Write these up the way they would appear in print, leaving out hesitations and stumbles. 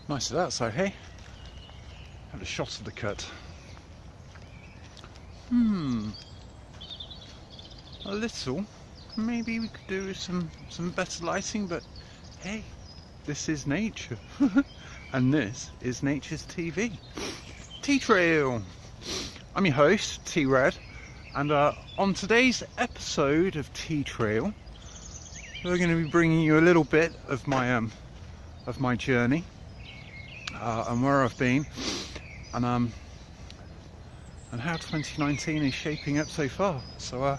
Nice of that side, hey? Had a shot of the cut. A little. Maybe we could do with some better lighting, but hey, this is nature. And this is Nature's TV. T-Trail. I'm your host, T-Red, and on today's episode of T-Trail, we're going to be bringing you a little bit of my journey and where I've been, and how 2019 is shaping up so far. So,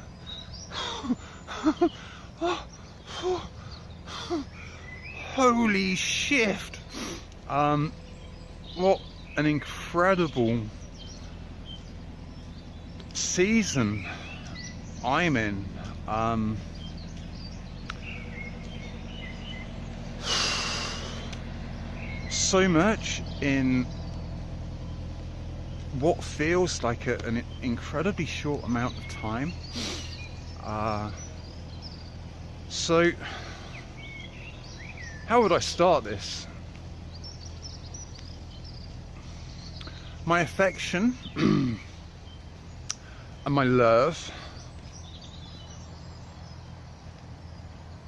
holy shift! What an incredible season I'm in. So much in what feels like an incredibly short amount of time. So how would I start this? My affection and my love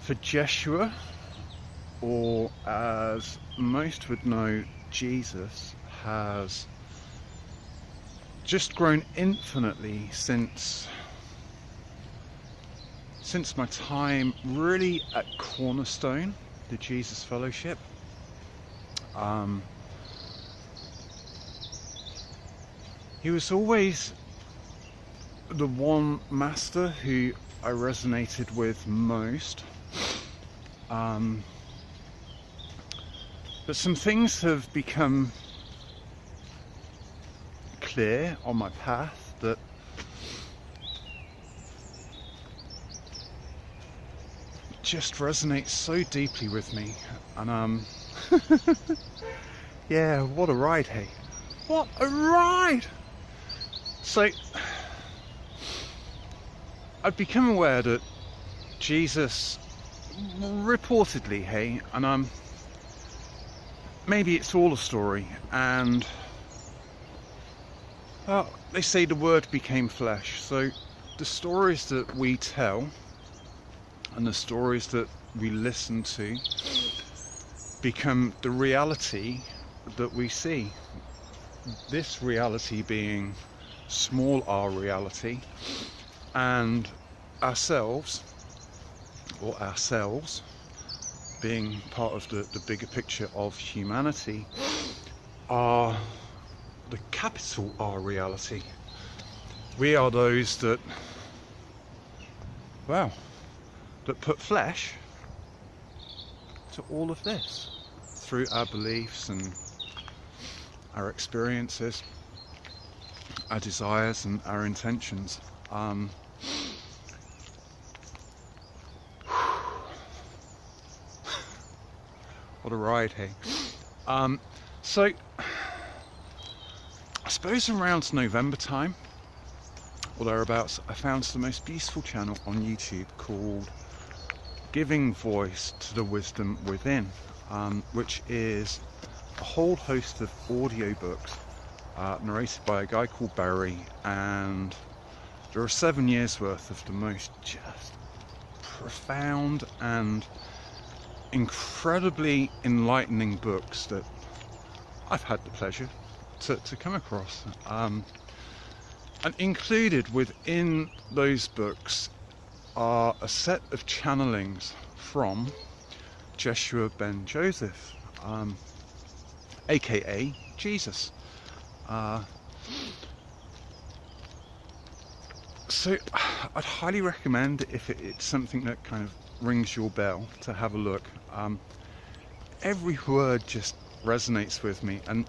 for Jeshua, or as most would know, Jesus, has just grown infinitely since my time really at Cornerstone, the Jesus Fellowship. He was always the one master who I resonated with most. But some things have become clear on my path that just resonates so deeply with me, and yeah, what a ride, hey, what a ride! So I've become aware that Jesus reportedly, hey, and maybe it's all a story, and they say the word became flesh. So the stories that we tell and the stories that we listen to become the reality that we see. This reality being small r reality, and ourselves being part of the bigger picture of humanity are the capital R reality. We are those that, well, that put flesh to all of this through our beliefs and our experiences, our desires and our intentions. What a ride, hey. So I suppose around November time or thereabouts, I found the most beautiful channel on YouTube called Giving Voice to the Wisdom Within, which is a whole host of audiobooks narrated by a guy called Barry, and there are 7 years worth of the most just profound and incredibly enlightening books that I've had the pleasure to come across. And included within those books are a set of channelings from Jeshua ben Joseph, aka Jesus. So I'd highly recommend, if it's something that kind of rings your bell, to have a look. Every word just resonates with me, and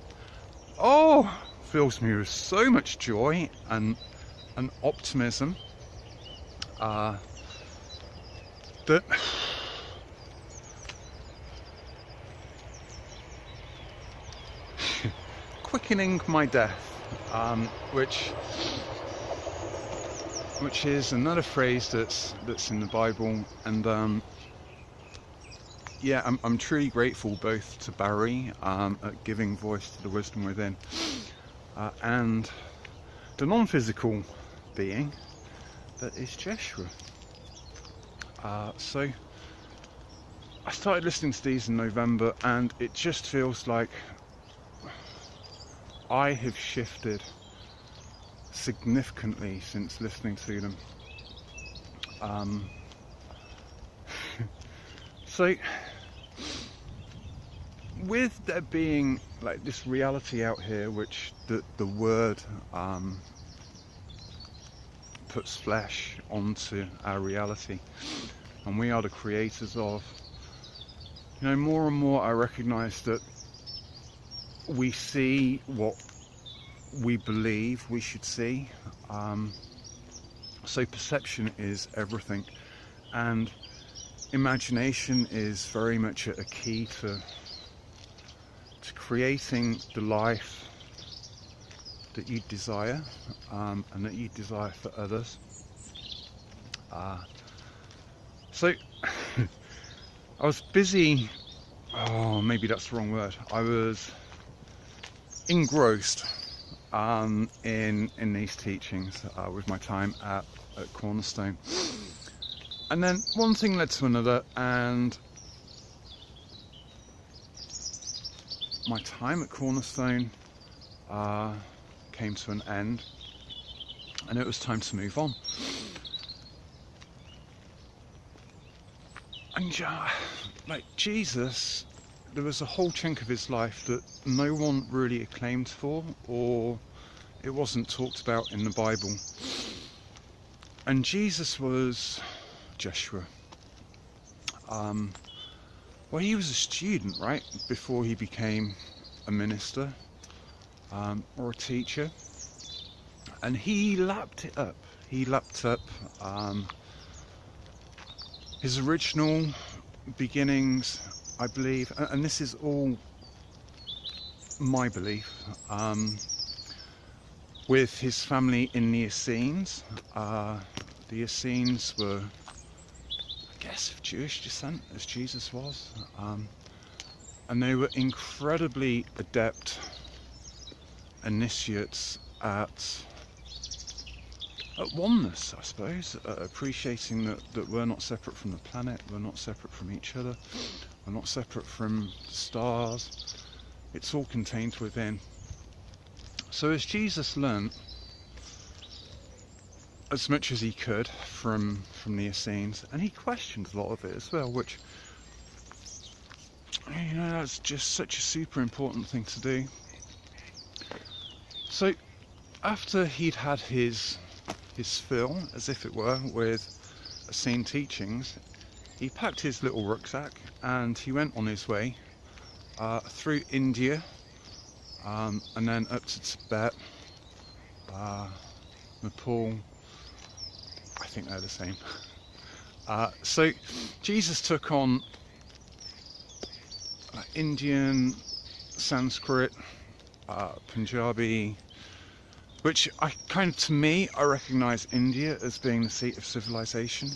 fills me with so much joy and optimism that quickening my death, which is another phrase that's in the Bible, and yeah, I'm truly grateful both to Barry at giving voice to the wisdom within, and the non-physical being that is Jeshua. So I started listening to these in November, and it just feels like I have shifted significantly since listening to them. So with there being like this reality out here, which the word puts flesh onto our reality, and we are the creators of, more and more I recognize that we see what we believe we should see. So perception is everything, and imagination is very much a key to creating the life that you desire, and that you desire for others. So I was busy, maybe that's the wrong word, I was engrossed in these teachings with my time at Cornerstone. And then one thing led to another, and my time at Cornerstone came to an end, and it was time to move on. And like Jesus, there was a whole chunk of his life that no one really acclaimed for, or it wasn't talked about in the Bible. And Jesus was Jeshua. Well, he was a student, right, before he became a minister or a teacher, and he lapped it up. He lapped up his original beginnings, I believe, and this is all my belief, with his family in the Essenes. The Essenes were, I guess, of Jewish descent, as Jesus was, and they were incredibly adept initiates at oneness, I suppose, appreciating that we're not separate from the planet, we're not separate from each other, we're not separate from the stars, it's all contained within. So as Jesus learnt as much as he could from the Essenes, and he questioned a lot of it as well, which, that's just such a super important thing to do. So after he'd had his fill, as if it were, with Essene teachings, he packed his little rucksack and he went on his way through India, and then up to Tibet, Nepal. I think they're the same. So Jesus took on Indian, Sanskrit, Punjabi, which I recognise India as being the seat of civilization.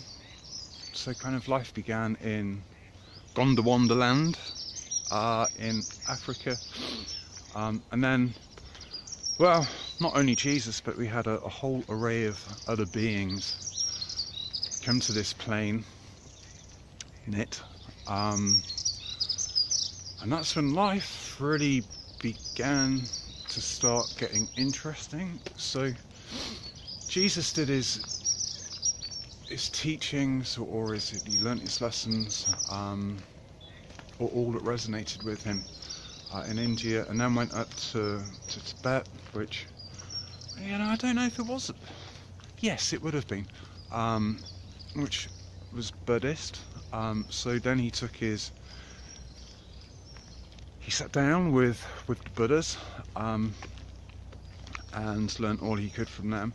So kind of life began in Gondwanaland in Africa, and then, well, not only Jesus, but we had a whole array of other beings come to this plane, knit, and that's when life really began to start getting interesting. So Jesus did his teachings, or he learnt his lessons, or all that resonated with him in India, and then went up to Tibet, which, I don't know if it was. Yes, it would have been, which was Buddhist. So then he sat down with the Buddhas, and learnt all he could from them,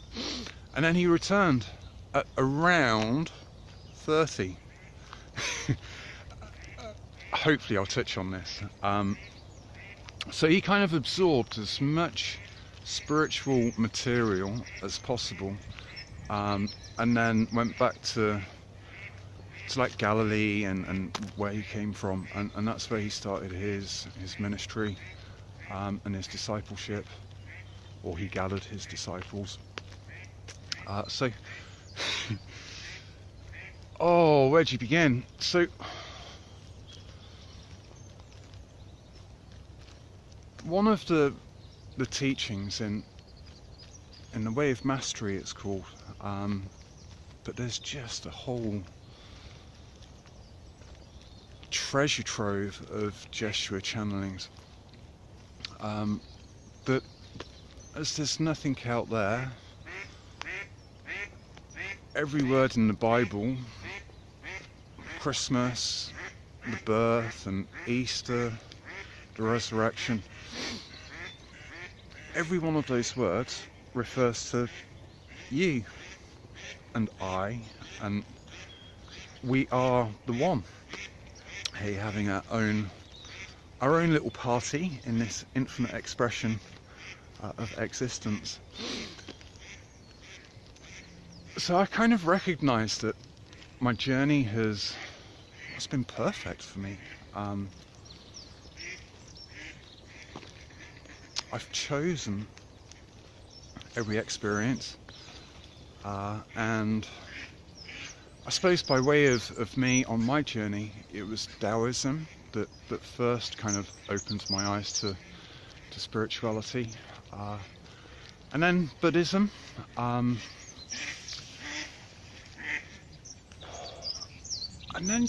and then he returned at around 30. Hopefully I'll touch on this. So he kind of absorbed as much spiritual material as possible, and then went back to to like Galilee and where he came from, and that's where he started his ministry and his discipleship, or he gathered his disciples. So, oh, where'd you begin? So, one of the teachings in the Way of Mastery, it's called, but there's just a whole treasure trove of gesture channelings. But as there's nothing out there, every word in the Bible, Christmas, the birth and Easter, the resurrection, every one of those words refers to you and I, and we are the one. Hey, having our own little party in this infinite expression of existence. So I kind of recognise that my journey has been perfect for me. I've chosen every experience, and I suppose by way of me on my journey, it was Taoism that first kind of opened my eyes to spirituality, and then Buddhism, and then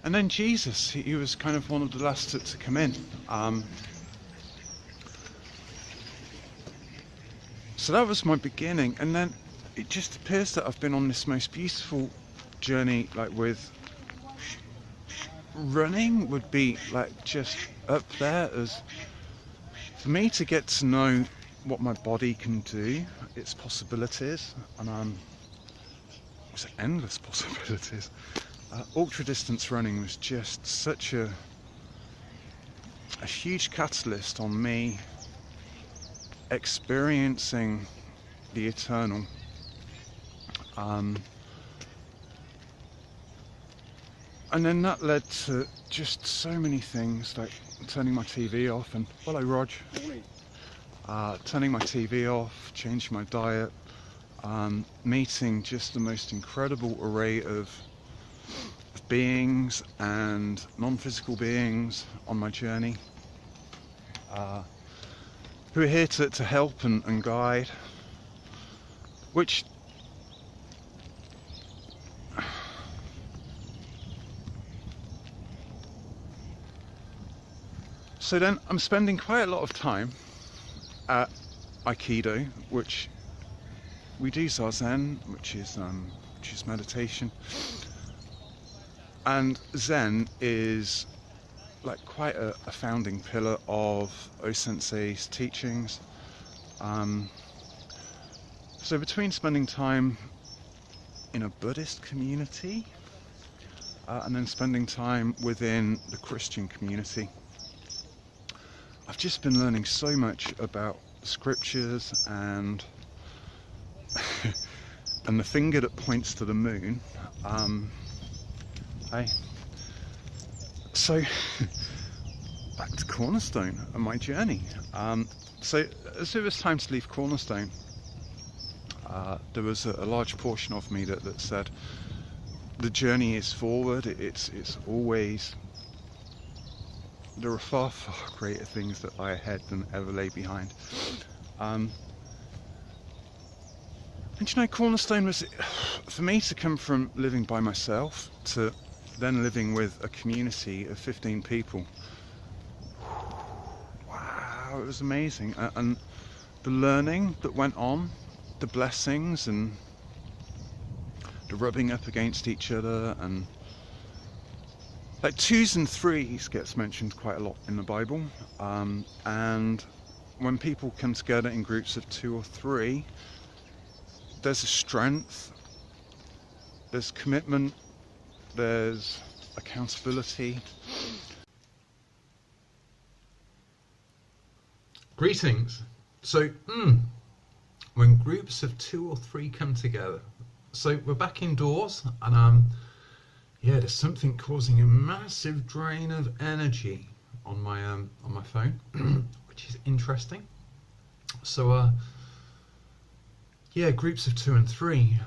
and then Jesus. He was kind of one of the last to come in. So that was my beginning, and then it just appears that I've been on this most beautiful journey, like with running would be like just up there, as for me to get to know what my body can do, its possibilities, and it's endless possibilities. Ultra distance running was just such a huge catalyst on me experiencing the eternal. And then that led to just so many things, like turning my TV off, and hello Rog, turning my TV off, changing my diet, meeting just the most incredible array of beings and non-physical beings on my journey, who are here to help and guide, which so then I'm spending quite a lot of time at Aikido, which we do Zazen, which is meditation, and Zen is like quite a founding pillar of O-sensei's teachings. So between spending time in a Buddhist community and then spending time within the Christian community, I've just been learning so much about scriptures and and the finger that points to the moon. So back to Cornerstone and my journey. So as it was time to leave Cornerstone, there was a large portion of me that said the journey is forward. It's always, there are far greater things that lie ahead than ever lay behind. And Cornerstone was, for me, to come from living by myself to then living with a community of 15 people. Wow, it was amazing. And the learning that went on, the blessings and the rubbing up against each other, and like 2s and 3s gets mentioned quite a lot in the Bible. And when people come together in groups of 2 or 3, there's a strength, there's commitment, there's accountability. Greetings. So, when groups of 2 or 3 come together, So we're back indoors, and yeah, there's something causing a massive drain of energy on my phone, which is interesting. So yeah, groups of 2 and 3.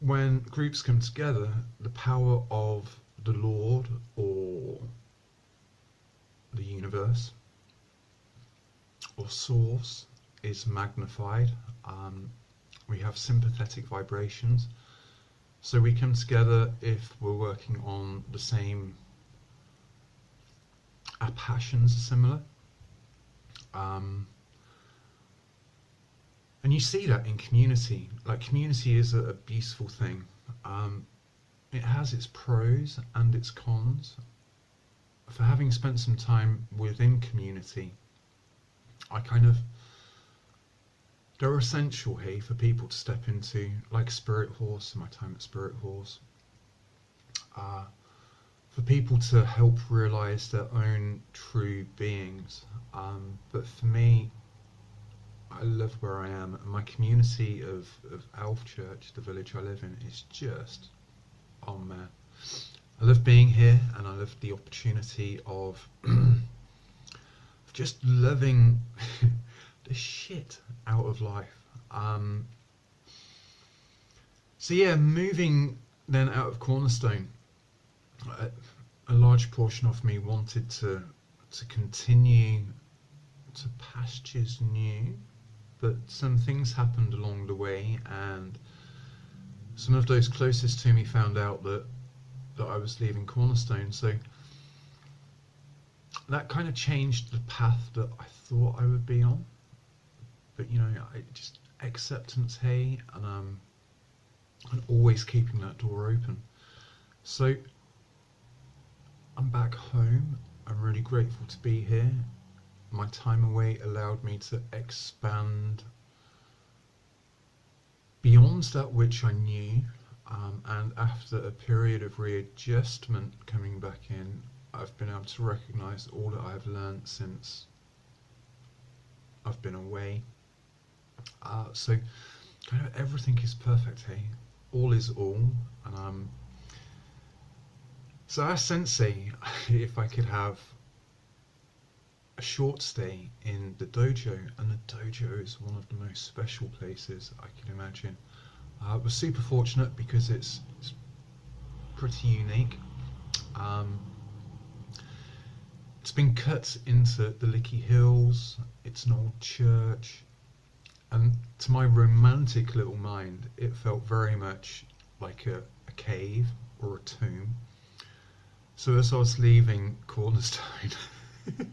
When groups come together, the power of the Lord or the universe or source is magnified. We have sympathetic vibrations, so we come together if we're working on the same. Our passions are similar, and you see that in community. Like, community is a beautiful thing. It has its pros and its cons. For having spent some time within community, they're essential, hey, for people to step into, like Spirit Horse, my time at Spirit Horse, for people to help realise their own true beings. But for me, I love where I am, and my community of Elf Church, the village I live in, is just, oh man. I love being here, and I love the opportunity of just loving the shit out of life. So yeah, moving then out of Cornerstone, a large portion of me wanted to continue to pastures new, but some things happened along the way, and some of those closest to me found out that I was leaving Cornerstone. So that kind of changed the path that I thought I would be on. But you know, just acceptance, hey, and always keeping that door open. So I'm back home. I'm really grateful to be here. My time away allowed me to expand beyond that which I knew, and after a period of readjustment coming back in, I've been able to recognise all that I've learned since I've been away. So kind of everything is perfect, hey? All is all. And so as Sensei, if I could have a short stay in the dojo, and the dojo is one of the most special places I can imagine. I was super fortunate because it's pretty unique. It's been cut into the Licky Hills. It's an old church, and to my romantic little mind, it felt very much like a cave or a tomb. So as I was leaving Cornerstone, I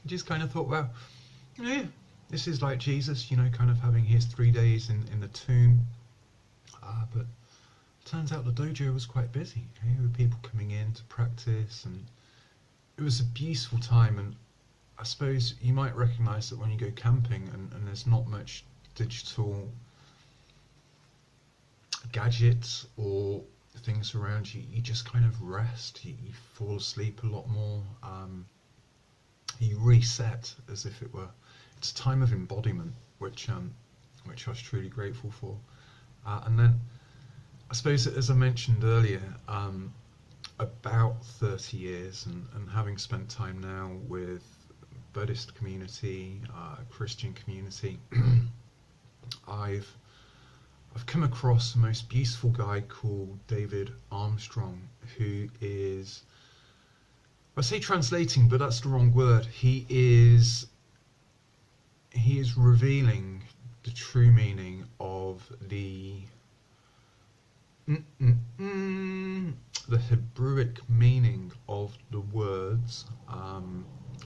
just kind of thought, well, yeah, this is like Jesus, you know, kind of having his 3 days in the tomb. But turns out the dojo was quite busy. Okay? There were people coming in to practice, and it was a beautiful time. And I suppose you might recognise that when you go camping and there's not much digital gadgets or things around you, you just kind of rest. You fall asleep a lot more. You reset as if it were. It's a time of embodiment, which I was truly grateful for. And then, I suppose, as I mentioned earlier, about 30 years, and having spent time now with Buddhist community, Christian community, I've come across the most beautiful guy called David Armstrong, who is, I say translating, but that's the wrong word. He is revealing the true meaning of the Hebrewic meaning of the words,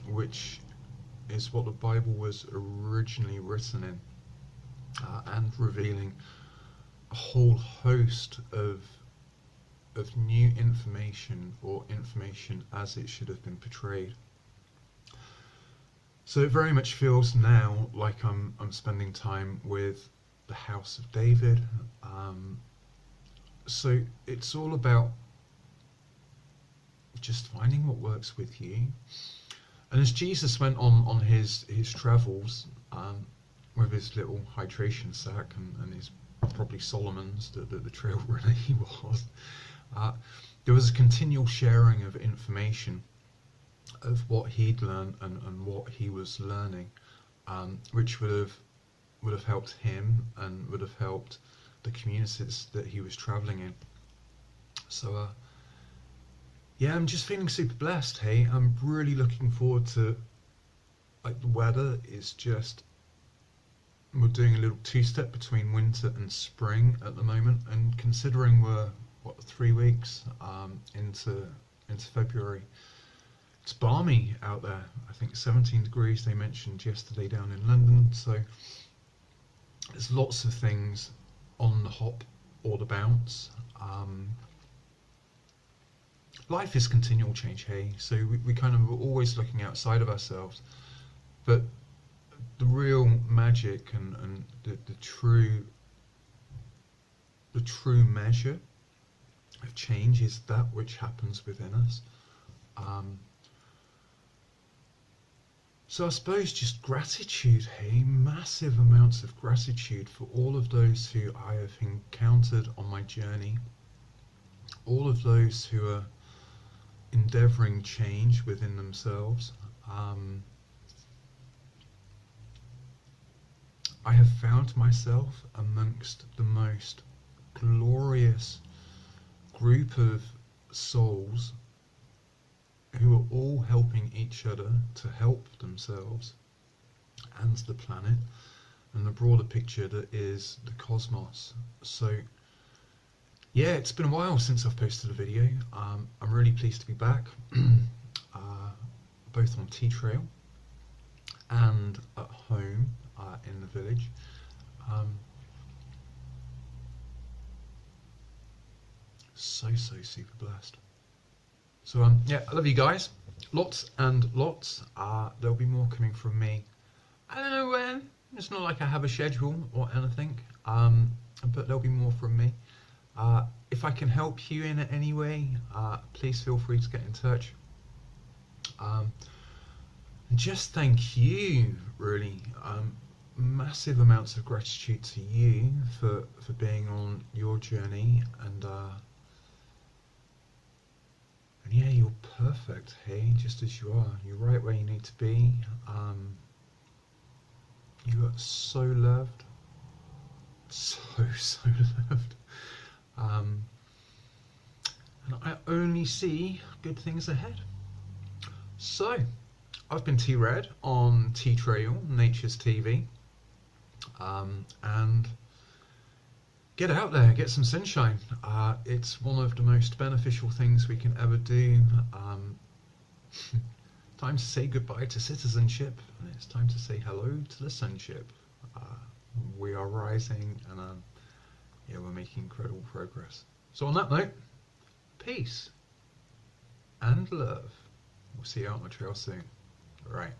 which is what the Bible was originally written in, and revealing a whole host of new information, or information as it should have been portrayed. So it very much feels now like I'm spending time with the House of David. So it's all about just finding what works with you. And as Jesus went on his travels, with his little hydration sack and his probably Solomon's, the trail runner he was, there was a continual sharing of information of what he'd learned and what he was learning, which would have helped him and would have helped the communities that he was traveling in. So yeah, I'm just feeling super blessed. Hey, I'm really looking forward to, like, the weather is just, we're doing a little two-step between winter and spring at the moment, and considering we're 3 weeks into February, it's balmy out there. I think 17 degrees they mentioned yesterday down in London. So there's lots of things on the hop or the bounce. Life is continual change, hey, so we kind of are always looking outside of ourselves, but the real magic and the true measure of change is that which happens within us. So I suppose just gratitude, hey, massive amounts of gratitude for all of those who I have encountered on my journey, all of those who are endeavouring change within themselves. I have found myself amongst the most glorious group of souls who are all helping each other to help themselves and the planet and the broader picture that is the cosmos. So yeah, it's been a while since I've posted a video. I'm really pleased to be back, both on T-Trail and at home in the village. So super blessed. So yeah, I love you guys, lots and lots. There'll be more coming from me. I don't know when. It's not like I have a schedule or anything, but there'll be more from me. If I can help you in any way, please feel free to get in touch. And just thank you, really. Massive amounts of gratitude to you for being on your journey, and yeah, you're perfect, hey, just as you are. You're right where you need to be. You are so loved, so loved. And I only see good things ahead. So, I've been T-Red on T-Trail, Nature's TV. And get out there, get some sunshine. It's one of the most beneficial things we can ever do. Time to say goodbye to citizenship, and it's time to say hello to the sunship. We are rising, and yeah, we're making incredible progress. So on that note, peace and love. We'll see you out on the trail soon. All right.